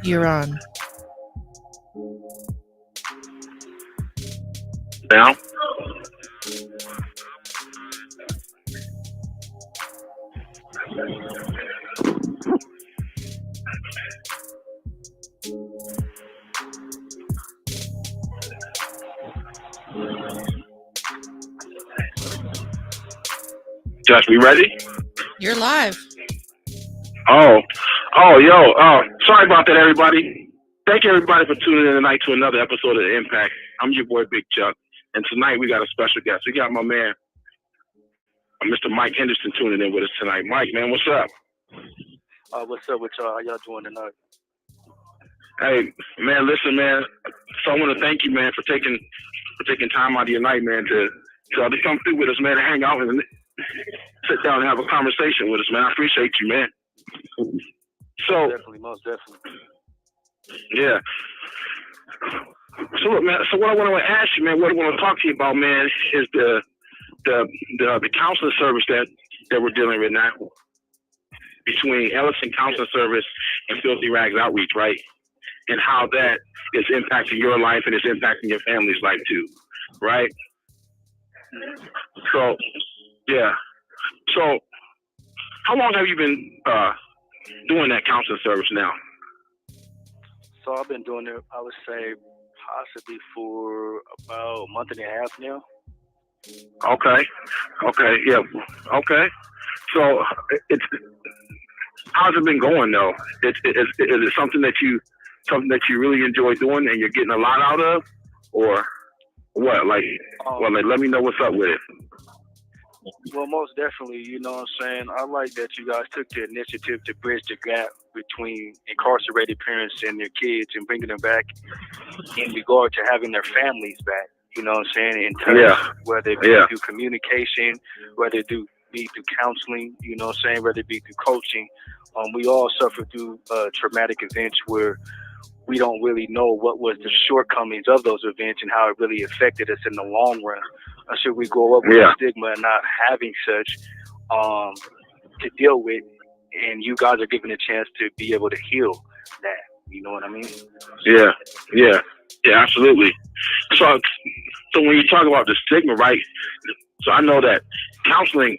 You're on. Now, Josh, we ready? You're live. Oh, sorry about that, everybody. Thank you, everybody, for tuning in tonight to another episode of The Impact. I'm your boy, Big Chuck, and tonight we got a special guest. We got my man, Mr. Mike Henderson, tuning in with us tonight. Mike, man, what's up? What's up with y'all? How y'all doing tonight? Hey, man, listen, man. So I want to thank you, man, for taking time out of your night, man, to come through with us, man, and hang out and sit down and have a conversation with us, man. I appreciate you, man. So most definitely. Yeah. So, man. So what I want to ask you, man, what I want to talk to you about, man, is the counseling service that we're dealing with now between Ellison Counseling Service and Filthy Rags Outreach, right? And how that is impacting your life and it's impacting your family's life too, right? So, yeah. So, how long have you been doing that counseling service now? So I've been doing it, I would say, possibly for about a month and a half now. Okay. Yeah. Okay. So, how's it been going though? Is it something that you really enjoy doing and you're getting a lot out of, or what? Like, let me know what's up with it. Well, most definitely, you know what I'm saying? I like that you guys took the initiative to bridge the gap between incarcerated parents and their kids and bringing them back in regard to having their families back, you know what I'm saying, in touch, whether it be through communication, whether it be through counseling, you know what I'm saying, whether it be through coaching. We all suffer through traumatic events where we don't really know what was the shortcomings of those events and how it really affected us in the long run. Or should we grow up with the stigma and not having such to deal with, and you guys are given a chance to be able to heal that. You know what I mean? Yeah, absolutely. So when you talk about the stigma, right? So I know that counseling,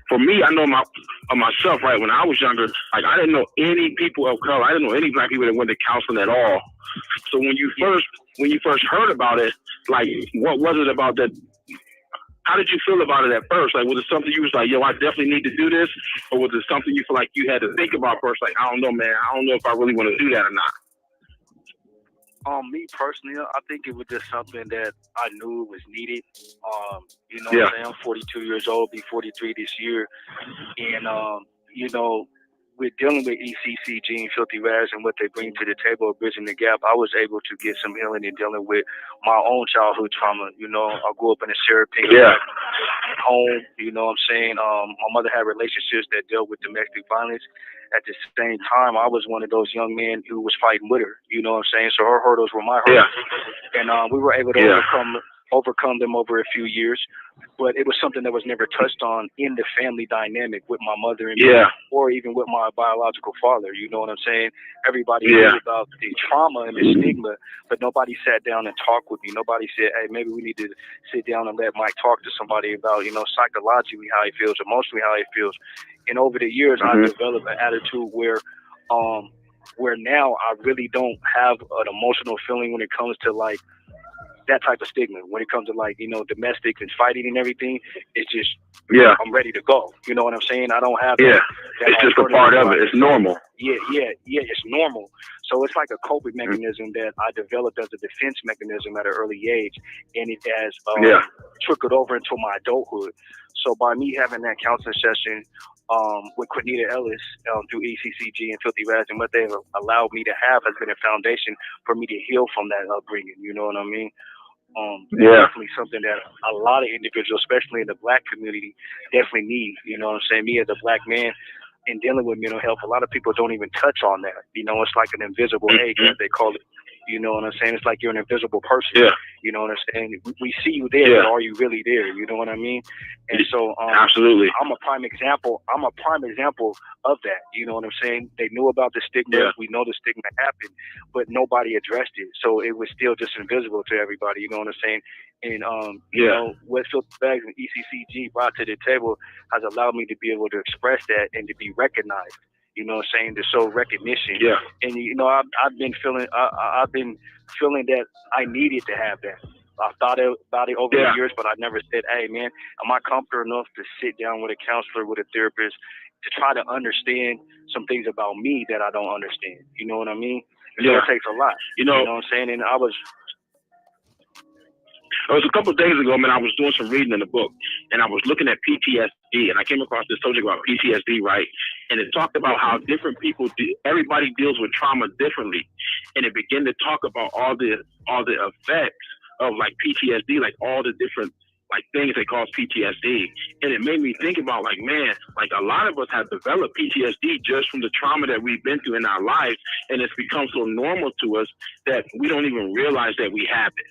for me, I know myself, right? When I was younger, like I didn't know any people of color. I didn't know any black people that went to counseling at all. So when you first heard about it, like what was it about that? How did you feel about it at first? Like, was it something you was like, yo, I definitely need to do this? Or was it something you feel like you had to think about first? Like, I don't know, man. I don't know if I really want to do that or not. Me personally, I think it was just something that I knew was needed. You know what I'm saying? I'm 42 years old, be 43 this year. And, you know, with dealing with ECCG and Filthy Rags and what they bring to the table of bridging the gap, I was able to get some healing in dealing with my own childhood trauma. You know, I grew up in a Sarah home, you know what I'm saying? My mother had relationships that dealt with domestic violence. At the same time, I was one of those young men who was fighting with her, you know what I'm saying? So her hurdles were my hurdles. And we were able to overcome them over a few years. But it was something that was never touched on in the family dynamic with my mother and me, or even with my biological father. You know what I'm saying? Everybody knew about the trauma and the stigma, but nobody sat down and talked with me. Nobody said, hey, maybe we need to sit down and let Mike talk to somebody about, you know, psychologically how he feels, emotionally how he feels. And over the years, I developed an attitude where now I really don't have an emotional feeling when it comes to like that type of stigma. When it comes to like, you know, domestics and fighting and everything, it's just I'm ready to go. You know what I'm saying? I don't have that it's just a part of it. It's normal. It's normal. So it's like a coping mechanism that I developed as a defense mechanism at an early age, and it has trickled over into my adulthood. So by me having that counseling session with Quinita Ellis through ECCG and Filthy Rags, and what they've allowed me to have has been a foundation for me to heal from that upbringing. You know what I mean? Definitely something that a lot of individuals, especially in the Black community, definitely need. You know what I'm saying? Me as a Black man in dealing with mental health, a lot of people don't even touch on that. You know, it's like an invisible hate, as they call it. You know what I'm saying? It's like you're an invisible person. Yeah. You know what I'm saying? We see you there, but are you really there? You know what I mean? And so, absolutely, I'm a prime example. I'm a prime example of that. You know what I'm saying? They knew about the stigma. Yeah. We know the stigma happened, but nobody addressed it. So it was still just invisible to everybody. You know what I'm saying? And you know, what Filthy Bags and ECCG brought to the table has allowed me to be able to express that and to be recognized. You know what I'm saying? To show recognition. Yeah. And you know, I've been feeling that I needed to have that. I thought about it over the years, but I never said, "Hey, man, am I comfortable enough to sit down with a counselor, with a therapist, to try to understand some things about me that I don't understand?" You know what I mean? And so it takes a lot. You know what I'm saying? And it was a couple of days ago, man, I was doing some reading in the book, and I was looking at PTSD, and I came across this subject about PTSD, right? And it talked about how different people, everybody deals with trauma differently. And it began to talk about all the effects of like PTSD, like all the different like things they cause PTSD. And it made me think about like, man, like a lot of us have developed PTSD just from the trauma that we've been through in our lives. And it's become so normal to us that we don't even realize that we have it.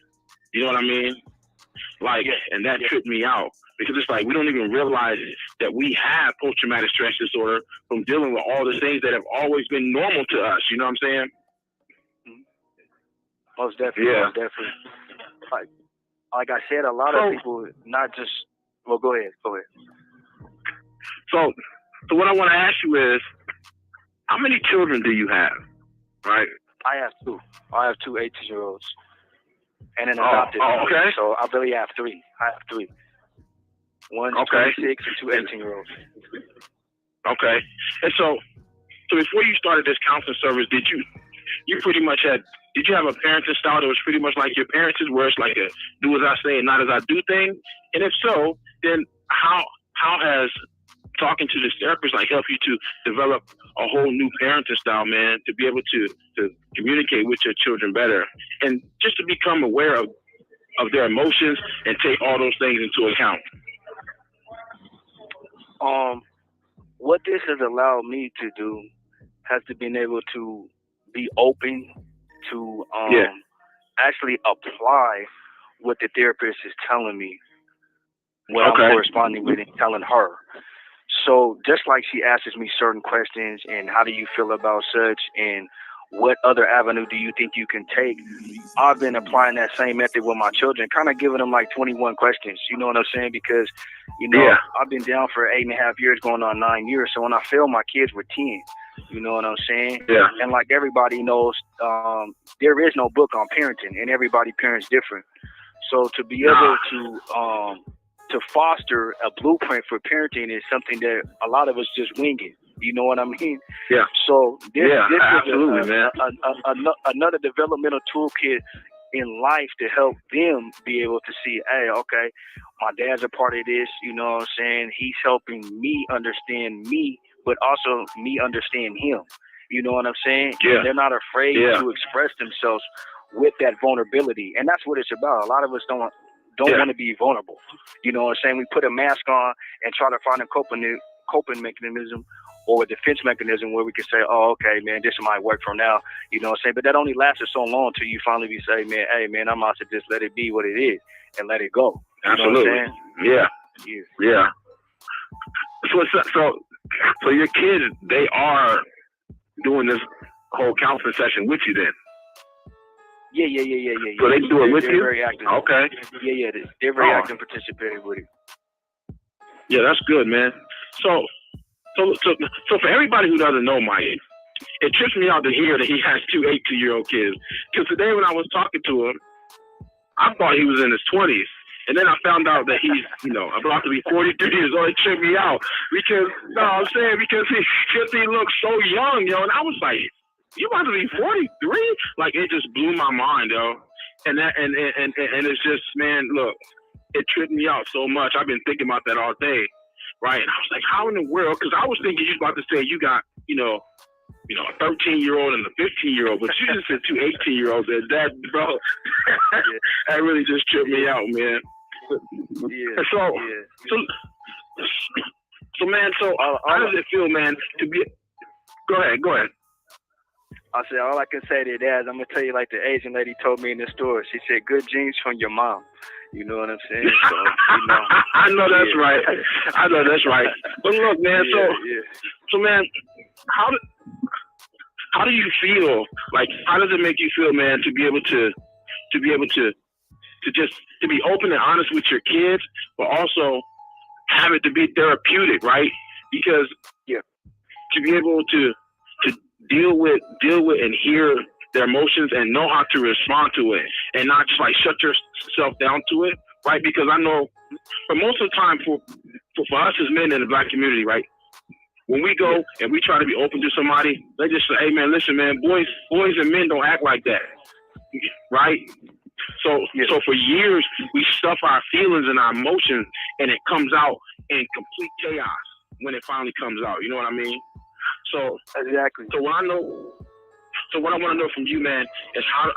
You know what I mean? Like, and that tripped me out because it's like we don't even realize that we have post-traumatic stress disorder from dealing with all the things that have always been normal to us. You know what I'm saying? Most definitely. Yeah. Most definitely. Like I said, a lot of people, not just. Well, go ahead. So what I want to ask you is, how many children do you have? Right. I have two. I have two 18-year-olds. And an adopted. Okay. So I really have three. One's 26 and two 18-year-olds. Okay. And so before you started this counseling service, did you pretty much did you have a parenting style that was pretty much like your parents' where it's like a do as I say and not as I do thing? And if so, then how has talking to this therapist like help you to develop a whole new parenting style, man, to be able to communicate with your children better and just to become aware of their emotions and take all those things into account? What this has allowed me to do has to been able to be open to actually apply what the therapist is telling me when I'm corresponding with and telling her. So just like she asks me certain questions and how do you feel about such and what other avenue do you think you can take, I've been applying that same method with my children, kind of giving them like 21 questions. You know what I'm saying? Because, you know, I've been down for 8.5 years, going on 9 years. So when I failed, my kids were 10. You know what I'm saying? Yeah. And like everybody knows, there is no book on parenting, and everybody parents different. So to be able to foster a blueprint for parenting is something that a lot of us just wing it. You know what I mean? Yeah. So this absolutely, is man. another developmental toolkit in life to help them be able to see, hey, okay, my dad's a part of this. You know what I'm saying? He's helping me understand me, but also me understand him. You know what I'm saying? Yeah. And they're not afraid to express themselves with that vulnerability. And that's what it's about. A lot of us don't want to be vulnerable. You know what I'm saying? We put a mask on and try to find a coping mechanism or a defense mechanism where we can say, oh, okay, man, this might work from now. You know what I'm saying? But that only lasted so long till you finally be saying, man, hey, man, I'm out to just let it be what it is and let it go. You Absolutely. know what I'm saying? Yeah. So your kids, they are doing this whole counseling session with you then? Yeah. So they do it with you? Very active. Okay. Yeah. They're very active and participating with it. Yeah, that's good, man. So for everybody who doesn't know Mike, it trips me out to hear that he has two 18-year-old kids. Because today when I was talking to him, I thought he was in his 20s. And then I found out that he's, about to be 43 years old. It tripped me out because he looks so young, yo. And I was like, you about to be 43? Like, it just blew my mind, yo. And it's just, man, look, it tripped me out so much. I've been thinking about that all day, right? And I was like, how in the world? Because I was thinking you was about to say you got, a 13-year-old and a 15-year-old, but you just said two 18-year-olds. That, bro, that really just tripped me out, man. Yeah. So, man, how does it feel, man, to be? Go ahead. I said, all I can say to that is I'm gonna tell you like the Asian lady told me in the store. She said, "Good genes from your mom." You know what I'm saying? So, I know that's right. I know that's right. But look, man. So man, how do you feel? Like, how does it make you feel, man, to be able to just to be open and honest with your kids, but also have it to be therapeutic, right? Because to be able to deal with and hear their emotions and know how to respond to it and not just like shut yourself down to it, right? Because I know for most of the time for us as men in the Black community, right? When we go and we try to be open to somebody, they just say, "Hey man, listen man, boys and men don't act like that." Right? So for years we stuff our feelings and our emotions and it comes out in complete chaos when it finally comes out. You know what I mean? So exactly. So what I want to know from you, man, is how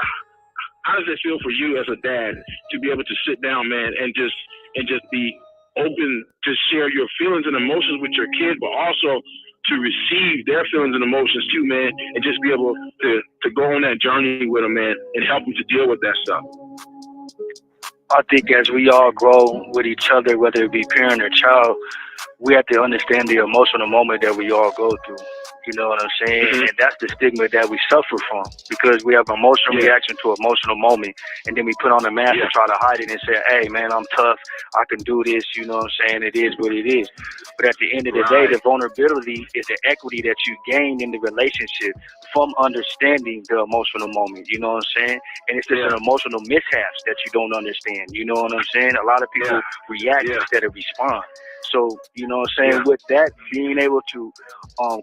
does it feel for you as a dad to be able to sit down, man, and just be open to share your feelings and emotions with your kid, but also to receive their feelings and emotions too, man, and just be able to go on that journey with them, man, and help them to deal with that stuff. I think as we all grow with each other, whether it be parent or child, we have to understand the emotional moment that we all go through. You know what I'm saying? Mm-hmm. And that's the stigma that we suffer from, because we have an emotional reaction to an emotional moment, and then we put on a mask to try to hide it and say, "Hey man, I'm tough, I can do this," you know what I'm saying? It is what it is. But at the end of the day, the vulnerability is the equity that you gain in the relationship from understanding the emotional moment, you know what I'm saying? And it's just an emotional mishaps that you don't understand, you know what I'm saying? A lot of people react instead of respond. So, you know what I'm saying, with that, being able to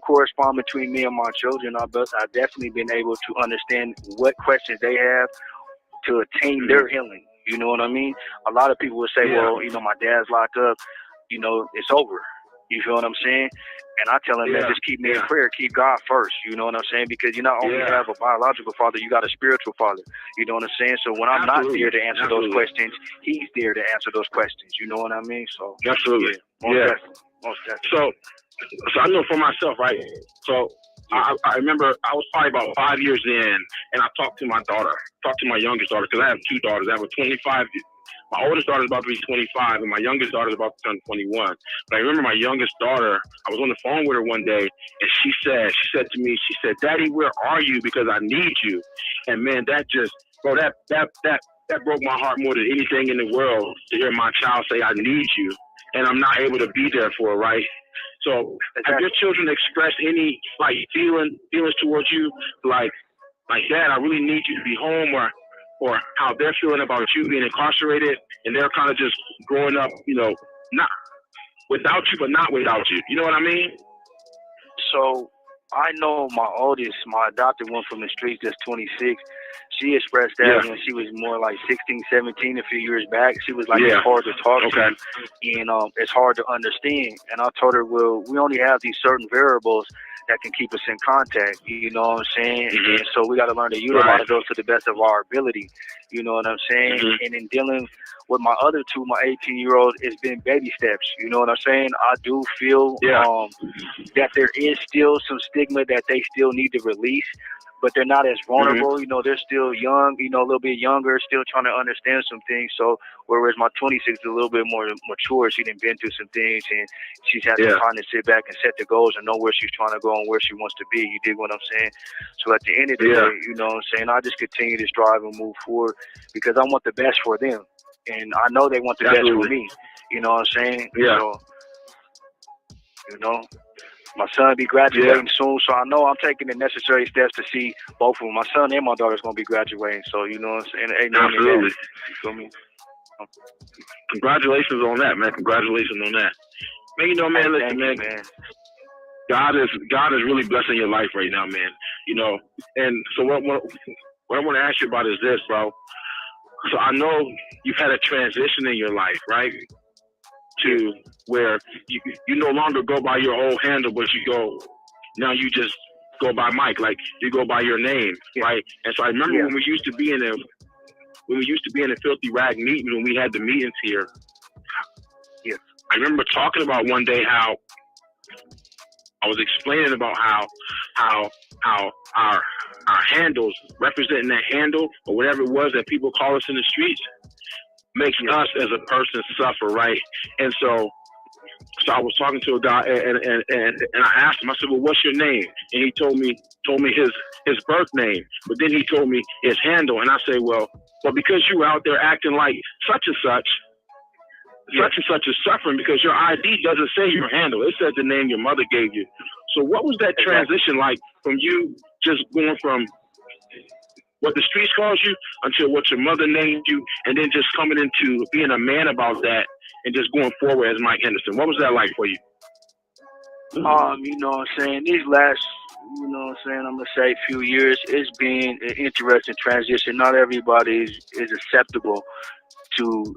correspond between me and my children, I've definitely been able to understand what questions they have to attain their healing. You know what I mean? A lot of people will say, well, you know, my dad's locked up, you know, it's over. You feel what I'm saying? And I tell them, man, just keep me in prayer, keep God first. You know what I'm saying? Because you not only have a biological father, you got a spiritual father. You know what I'm saying? So when I'm not there to answer those questions, he's there to answer those questions. You know what I mean? So absolutely. Most definitely. So I know for myself, right? So I remember I was probably about 5 years in, and I talked to my youngest daughter, because I have two daughters. I have a 25. My oldest daughter is about to be 25, and my youngest daughter is about to turn 21. But I remember my youngest daughter, I was on the phone with her one day, and she said to me, she said, "Daddy, where are you? Because I need you." And man, that just, bro, that broke my heart more than anything in the world, to hear my child say, "I need you," and I'm not able to be there for her, right? So have your children expressed any like feelings towards you, like Dad, I really need you to be home, or how they're feeling about you being incarcerated, and they're kind of just growing up, you know, not without you, but not without you. You know what I mean? So I know my oldest, my adopted one from the streets, that's 26. She expressed that when she was more like 16, 17, a few years back. She was like, it's hard to talk to, and it's hard to understand. And I told her, well, we only have these certain variables that can keep us in contact, you know what I'm saying? And so we got to learn to utilize those to the best of our ability, you know what I'm saying? And in dealing with my other two, my 18-year-old, it's been baby steps, you know what I'm saying? I do feel that there is still some stigma that they still need to release, but they're not as vulnerable. You know, they're still young, you know, a little bit younger, still trying to understand some things. So whereas my 26 is a little bit more mature, she done been through some things, and she's had some time to sit back and set the goals and know where she's trying to go and where she wants to be. You dig what I'm saying? So at the end of the day, you know what I'm saying, I just continue to strive and move forward, because I want the best for them. And I know they want the best for me. You know what I'm saying? So, you know, my son be graduating soon, so I know I'm taking the necessary steps to see both of them. My son and my daughter's going to be graduating, so you know what I'm saying? Ain't absolutely. You feel me? Congratulations on that, man. Congratulations on that. Man, you know, man, listen, man. God is really blessing your life right now, man. You know, and so what I want to ask you about is this, bro. So I know you've had a transition in your life, right? To where you no longer go by your old handle, but now you just go by Mike, like you go by your name, right? And so I remember when we used to be in the filthy rag meetings, when we had the meetings here. I remember talking about one day how I was explaining about how our handles, representing that handle or whatever it was that people call us in the streets, makes us as a person suffer, right? And so I was talking to a guy, and I asked him. I said, "Well, what's your name?" And he told me his birth name, but then he told me his handle, and I said, "Well, because you were out there acting like such and such." Such and such is suffering because your ID doesn't say your handle. It says the name your mother gave you. So what was that transition like from you just going from what the streets calls you until what your mother named you, and then just coming into being a man about that and just going forward as Mike Henderson? What was that like for you? You know what I'm saying? These last, you know what I'm saying, I'm going to say few years, it's been an interesting transition. Not everybody is acceptable to,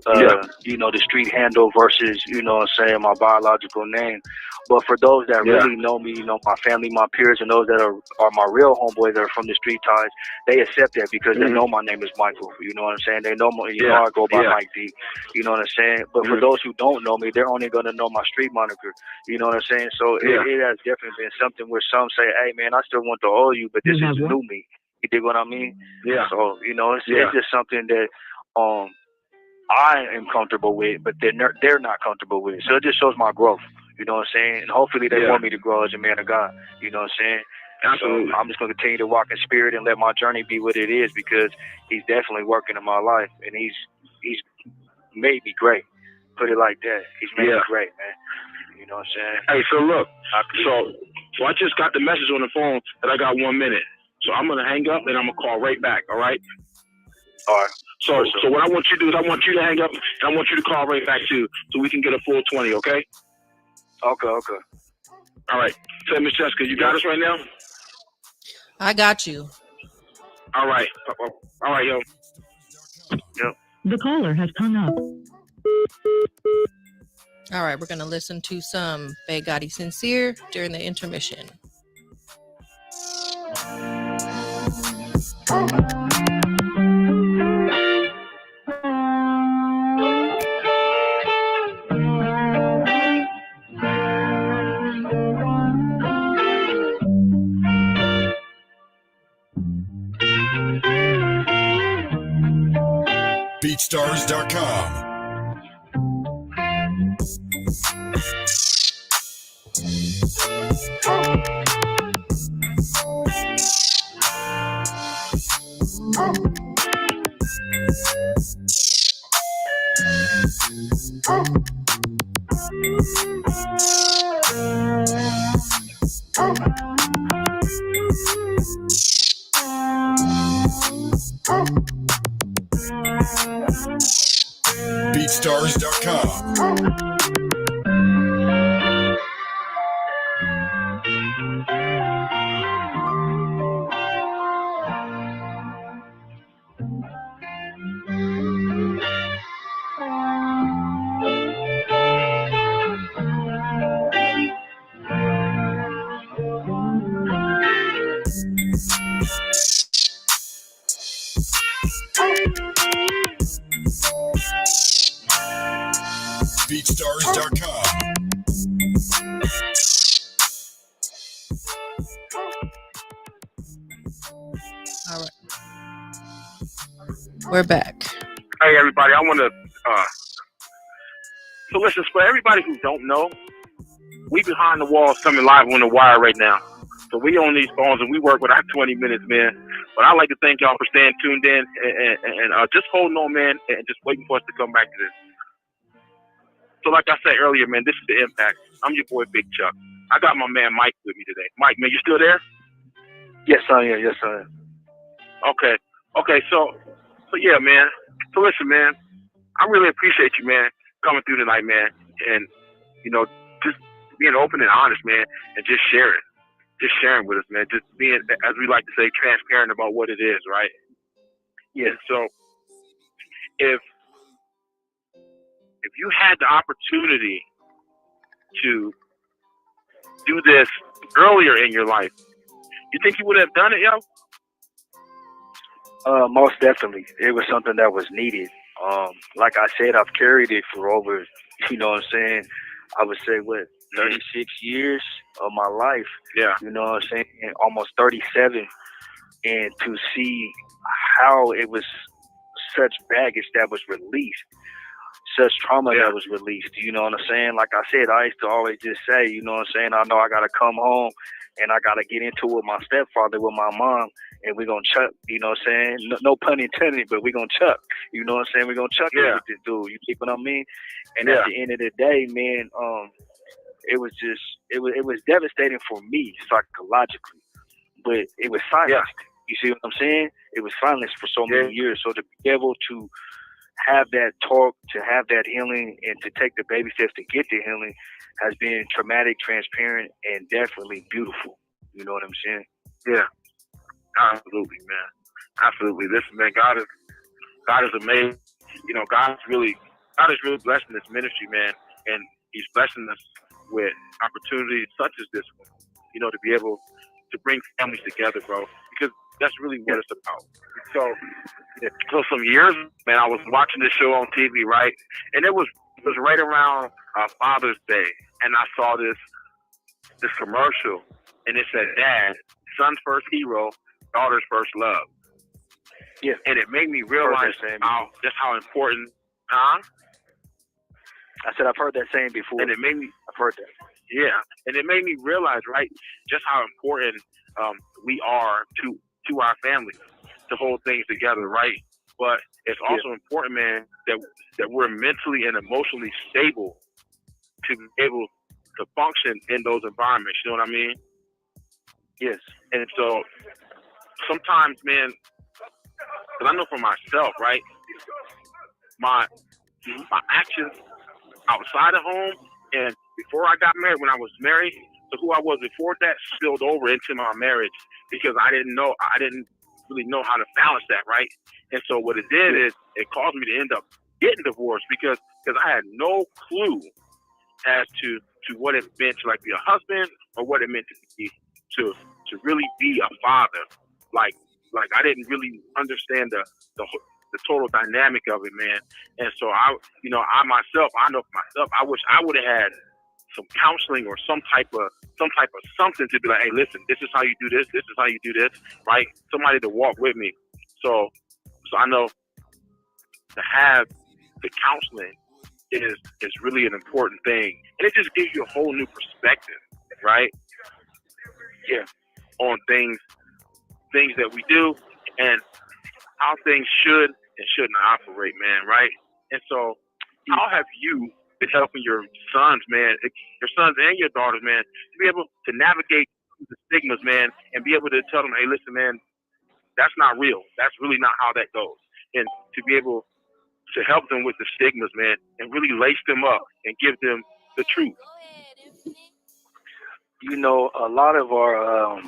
you know, the street handle versus, you know what I'm saying, my biological name. But for those that really know me, you know, my family, my peers, and those that are my real homeboys that are from the street ties, they accept that because they know my name is Michael. You know what I'm saying? They know, you know, I go by Mike D. You know what I'm saying? But for those who don't know me, they're only going to know my street moniker. You know what I'm saying? So it has definitely been something where some say, hey, man, I still want to owe you, but this is the new me. You dig what I mean? Yeah. So, you know, it's just something that I am comfortable with, but they're not comfortable with it. So it just shows my growth. You know what I'm saying? And hopefully they want me to grow as a man of God. You know what I'm saying? Absolutely. So I'm just going to continue to walk in spirit and let my journey be what it is, because he's definitely working in my life, and he's made me great. Put it like that. He's made me great, man. You know what I'm saying? Hey, so look, so I just got the message on the phone that I got 1 minute. So I'm going to hang up and I'm going to call right back, all right? All right. So what I want you to do is I want you to hang up and I want you to call right back too, so we can get a full 20, okay? Okay. All right. So, Miss Jessica, you got us right now? I got you. All right. All right, yo. Yep. The caller has hung up. All right, we're going to listen to some Bay Gotti Sincere during the intermission. BeatStars.com. BeatStars.com. BeatStars.com. All right. We're back. Hey, everybody. I want to, so listen, for everybody who don't know, we behind the walls coming live on the wire right now. So we on these phones and we work with our 20 minutes, man. But I'd like to thank y'all for staying tuned in and just holding on, man, and just waiting for us to come back to this. So like I said earlier, man, this is The Impact. I'm your boy, Big Chuck. I got my man Mike with me today. Mike, man, you still there? Yes, I am. Yes, I am. Okay. So yeah, man. So listen, man, I really appreciate you, man, coming through tonight, man, and you know, just being open and honest, man, and just sharing with us, man. Just being, as we like to say, transparent about what it is, right? Yeah. So if you had the opportunity to do this earlier in your life, you think you would have done it, yo? Most definitely. It was something that was needed. Like I said, I've carried it for over, you know what I'm saying, I would say, 36 years of my life. Yeah. You know what I'm saying? And almost 37. And to see how it was such baggage that was released, such trauma that was released. You know what I'm saying? Like I said, I used to always just say, you know what I'm saying, I know I got to come home and I got to get into it with my stepfather, with my mom, and we're going to chuck, you know what I'm saying? No pun intended, but we're going to chuck. You know what I'm saying? We're going to chuck it with this dude. You keep what I mean? And at the end of the day, man, it was devastating for me psychologically, but it was silenced. You see what I'm saying? It was silenced for so many years. So to be able to have that talk, to have that healing, and to take the baby steps to get the healing has been traumatic, transparent, and definitely beautiful. You know what I'm saying? Yeah, absolutely, man. Absolutely. Listen, man, God is amazing. You know, God is really blessing this ministry, man, and He's blessing us with opportunities such as this one. You know, to be able to bring families together, bro, because that's really what it's about. So some years, man, I was watching this show on TV, right? And it was right around Father's Day, and I saw this commercial, and it said, "Dad, son's first hero, daughter's first love." Yeah. And it made me realize how important, huh? I said I've heard that saying before. And I've heard that. Yeah, and it made me realize, right, just how important we are to our families to hold things together, right? But it's also important, man, that we're mentally and emotionally stable to be able to function in those environments. You know what I mean? Yes. And so sometimes, man, because I know for myself, right, my actions outside of home and before I got married, when I was married, to who I was before that spilled over into my marriage because I didn't really know how to balance that, right? And so what it did is it caused me to end up getting divorced because I had no clue as to what it meant to like be a husband or what it meant to be to really be a father. Like I didn't really understand the total dynamic of it, man. And so I know for myself, I wish I would have had some counseling or some type of something to be like, hey, listen, this is how you do this. This is how you do this, right? Somebody to walk with me. So I know to have the counseling is really an important thing, and it just gives you a whole new perspective, right? Yeah, on things that we do and how things should and shouldn't operate, man, right? And so, how have you been helping your sons, man, your sons and your daughters, man, to be able to navigate the stigmas, man, and be able to tell them, hey, listen, man, that's not real. That's really not how that goes. And to be able to help them with the stigmas, man, and really lace them up and give them the truth. You know, a lot of our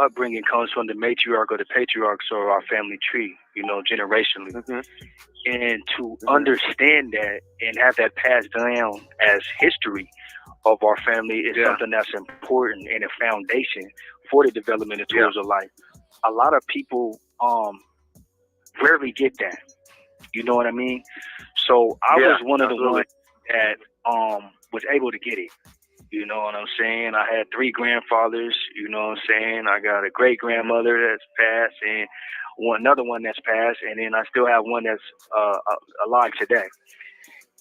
upbringing comes from the matriarch or the patriarchs or our family tree, you know, generationally. Mm-hmm. And to understand that and have that passed down as history of our family is something that's important and a foundation for the development of tools of life. A lot of people rarely get that. You know what I mean? So I was one of the ones that was able to get it. You know what I'm saying? I had 3 grandfathers, you know what I'm saying? I got a great-grandmother that's passed and another one that's passed, and then I still have one that's alive today.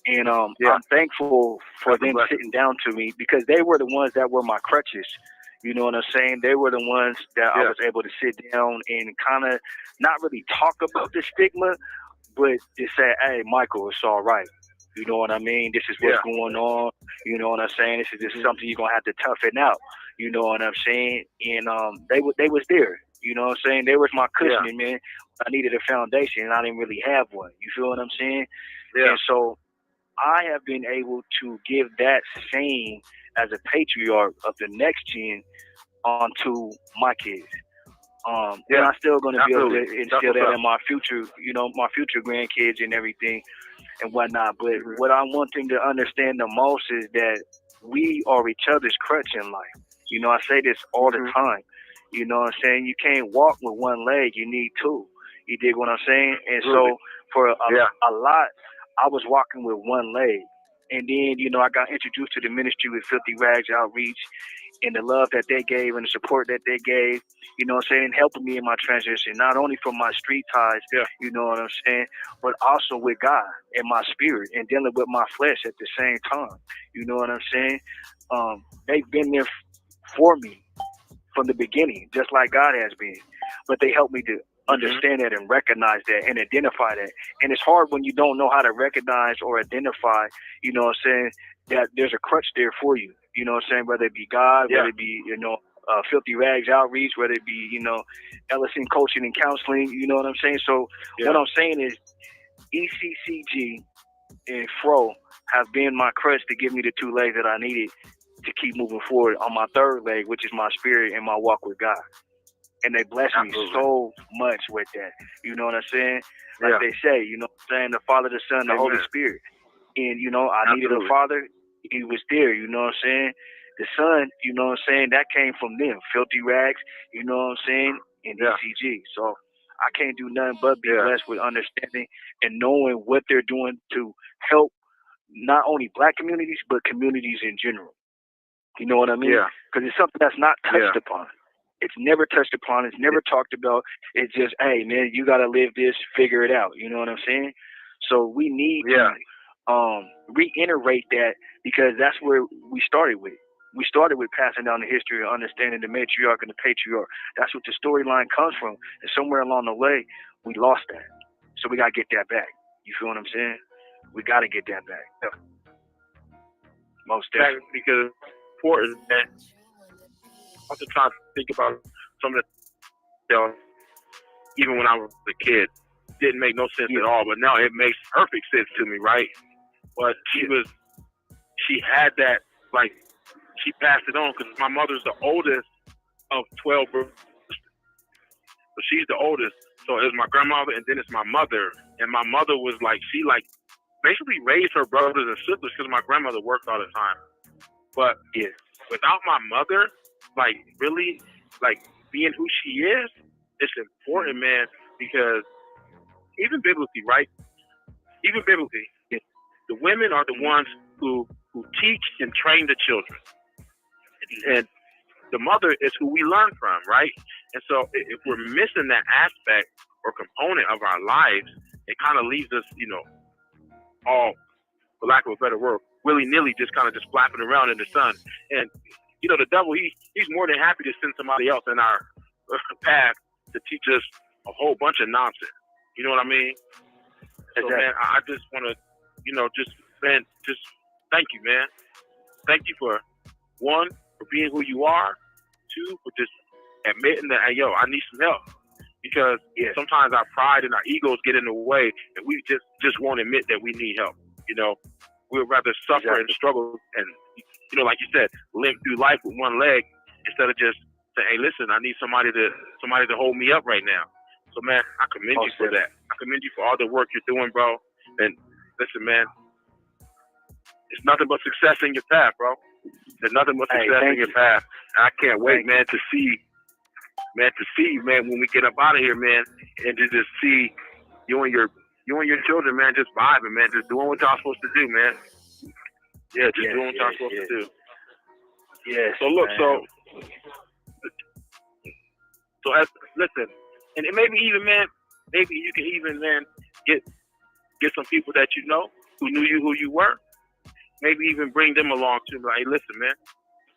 And I'm thankful for them sitting down to me because they were the ones that were my crutches. You know what I'm saying? They were the ones that I was able to sit down and kind of not really talk about the stigma, but just say, hey, Michael, it's all right. You know what I mean? This is what's going on. You know what I'm saying? This is just something you're going to have to toughen out. You know what I'm saying? And they was there. You know what I'm saying? They was my cushioning, man. I needed a foundation, and I didn't really have one. You feel what I'm saying? Yeah. And so I have been able to give that same as a patriarch of the next gen onto my kids. And I'm still going to be able to instill that in my future, my future grandkids and everything and whatnot. But what I want them to understand the most is that we are each other's crutch in life. You know, I say this all the time. You know what I'm saying? You can't walk with one leg. You need 2. You dig what I'm saying? And so for a lot, I was walking with one leg. And then, I got introduced to the ministry with Filthy Rags Outreach, and the love that they gave and the support that they gave, helping me in my transition, not only from my street ties, but also with God and my spirit and dealing with my flesh at the same time. You know what I'm saying? They've been there for me from the beginning, just like God has been. But they helped me to understand that and recognize that and identify that. And it's hard when you don't know how to recognize or identify, that there's a crutch there for you. You know what I'm saying? Whether it be God, whether it be, Filthy Rags Outreach, whether it be, Ellison Coaching and Counseling, you know what I'm saying? So what I'm saying is ECCG and Fro have been my crutch to give me the two legs that I needed to keep moving forward on my third leg, which is my spirit and my walk with God. And they bless me so much with that. You know what I'm saying? Like they say, the Father, the Son, the Holy Spirit. And, I needed a father. He was there, you know what I'm saying? The Son, you know what I'm saying? That came from them. Filthy Rags, you know what I'm saying? And ECG. So I can't do nothing but be blessed with understanding and knowing what they're doing to help not only black communities, but communities in general. You know what I mean? Because it's something that's not touched upon. It's never touched upon. It's never talked about. It's just, hey, man, you got to live this, figure it out. You know what I'm saying? So we need to reiterate that, because that's where we started with. We started with passing down the history of understanding the matriarch and the patriarch. That's what the storyline comes from. And somewhere along the way, we lost that. So we got to get that back. You feel what I'm saying? We got to get that back. Most definitely. Because important, man. Also trying to think about some of the, even when I was a kid, didn't make no sense at all. But now it makes perfect sense to me, right? But she had that, like, she passed it on, because my mother's the oldest of 12 brothers. So she's the oldest. So it was my grandmother, and then it's my mother. And my mother was like, she like basically raised her brothers and sisters, because my grandmother worked all the time. But without my mother, like, really, like, being who she is, it's important, man, because even biblically, right? Even biblically, the women are the ones who teach and train the children. And the mother is who we learn from, right? And so if we're missing that aspect or component of our lives, it kind of leaves us, all, for lack of a better word, willy-nilly, just kind of just flapping around in the sun. And, the devil, he's more than happy to send somebody else in our path to teach us a whole bunch of nonsense. You know what I mean? So, man, I just want to, just thank you, man. Thank you for, one, for being who you are. Two, for just admitting that, hey, I need some help. Because sometimes our pride and our egos get in the way, and we just won't admit that we need help. We'd rather suffer and struggle and, like you said, limp through life with one leg instead of just saying, hey, listen, I need somebody to hold me up right now. So, man, I commend you for that. I commend you for all the work you're doing, bro. And listen, man, it's nothing but success in your path, bro. There's nothing but success in your path. I can't wait, man, to see, man, when we get up out of here, man, and to just see you and your children, man, just vibing, man, just doing what y'all supposed to do, man. Yeah, just doing what y'all supposed to do. Yeah. So look, man. Listen, and maybe even, man, maybe you can even, man, get some people that who knew you who you were. Maybe even bring them along too. Like, hey, listen, man,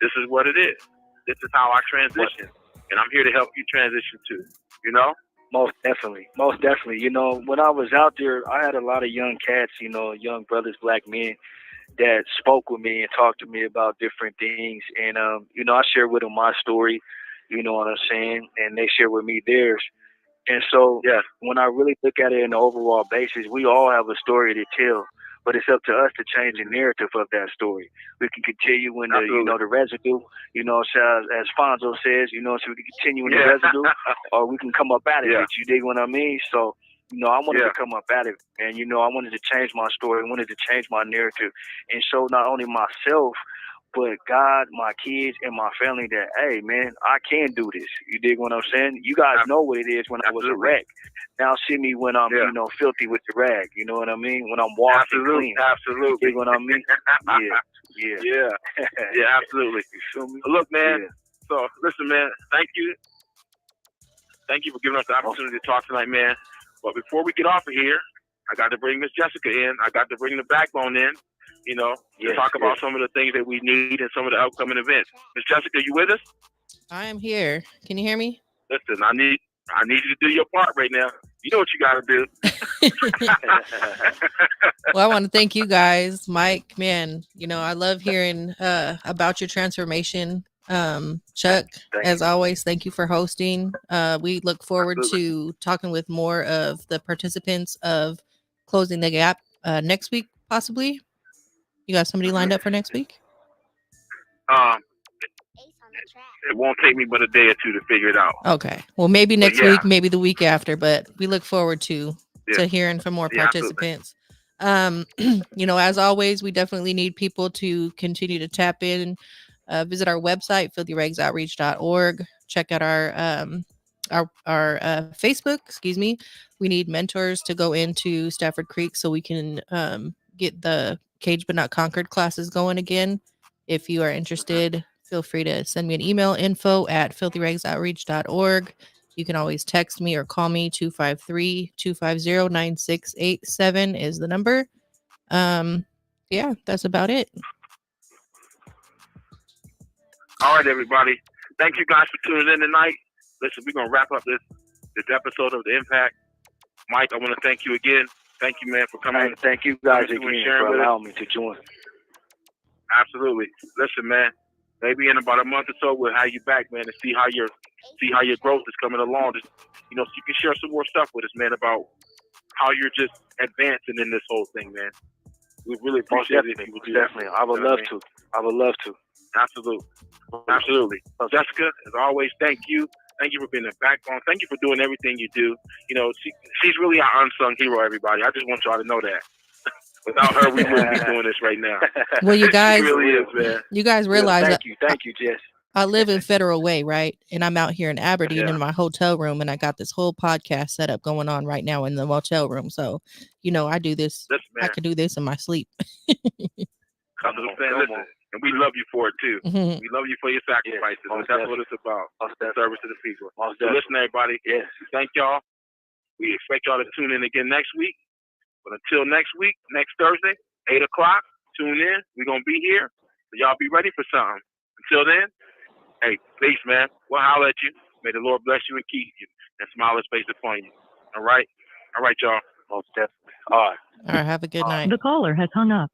this is what it is. This is how I transition, and I'm here to help you transition too. Most definitely. When I was out there, I had a lot of young cats, young brothers, black men, that spoke with me and talked to me about different things. And, I shared with them my story, you know what I'm saying? And they share with me theirs. And so when I really look at it in the overall basis, we all have a story to tell, but it's up to us to change the narrative of that story. We can continue in the, the residue, as Fonzo says, so we can continue in the residue, or we can come up out of it. You dig what I mean? So, I wanted to come up at it, and, I wanted to change my story. I wanted to change my narrative and show not only myself, but God, my kids, and my family that, hey, man, I can do this. You dig what I'm saying? You guys know what it is when I was a wreck. Now see me when I'm, filthy with the rag. You know what I mean? When I'm washed and clean. Absolutely. You dig what I mean? Yeah. Yeah, absolutely. You feel me? Look, man. So, listen, man, thank you. Thank you for giving us the opportunity to talk tonight, man. But before we get off of here, I got to bring Miss Jessica in. I got to bring the backbone in, to talk about some of the things that we need and some of the upcoming events. Miss Jessica, you with us? I am here. Can you hear me? Listen, I need you to do your part right now. You know what you got to do. Well, I want to thank you guys. Mike, man, I love hearing about your transformation. Chuck, as always, thank you for hosting. We look forward to talking with more of the participants of Closing the Gap next week, possibly. You got somebody lined up for next week? It won't take me but a day or two to figure it out. Okay. Well, maybe next week, maybe the week after, but we look forward to hearing from more participants. As always, we definitely need people to continue to tap in, visit our website, filthyregsoutreach.org. Check out our Facebook, We need mentors to go into Stafford Creek so we can get the Caged But Not Conquered classes going again. If you are interested, feel free to send me an email, info@filthyregsoutreach.org. You can always text me or call me, 253-250-9687 is the number. That's about it. All right, everybody. Thank you guys for tuning in tonight. Listen, we're going to wrap up this episode of The Impact. Mike, I want to thank you again. Thank you, man, for coming. Thank you guys again for allowing me to join. Absolutely. Listen, man, maybe in about a month or so, we'll have you back, man, and see how your growth is coming along. Just, so you can share some more stuff with us, man, about how you're just advancing in this whole thing, man. We really appreciate it. Definitely. I would love to. Absolutely. So, Jessica, as always, thank you. Thank you for being a backbone. Thank you for doing everything you do. She's really our unsung hero, everybody. I just want y'all to know that. Without her, we wouldn't be doing this right now. Well, you guys, she really is, man. You guys realize Thank you, Jess. I live in Federal Way, right? And I'm out here in Aberdeen in my hotel room, and I got this whole podcast set up going on right now in the motel room. So, I do this. I can do this in my sleep. Listen, and we love you for it too. Mm-hmm. We love you for your sacrifices. That's what it's about. Service to the people. So listen, everybody. Yes. Thank y'all. We expect y'all to tune in again next week. But until next week, next Thursday, 8 o'clock, tune in. We're going to be here. So y'all be ready for something. Until then, hey, peace, man. We'll holler at you. May the Lord bless you and keep you and smile his face upon you. All right? All right, y'all. Most definitely. All right. All right. Have a good night. The caller has hung up.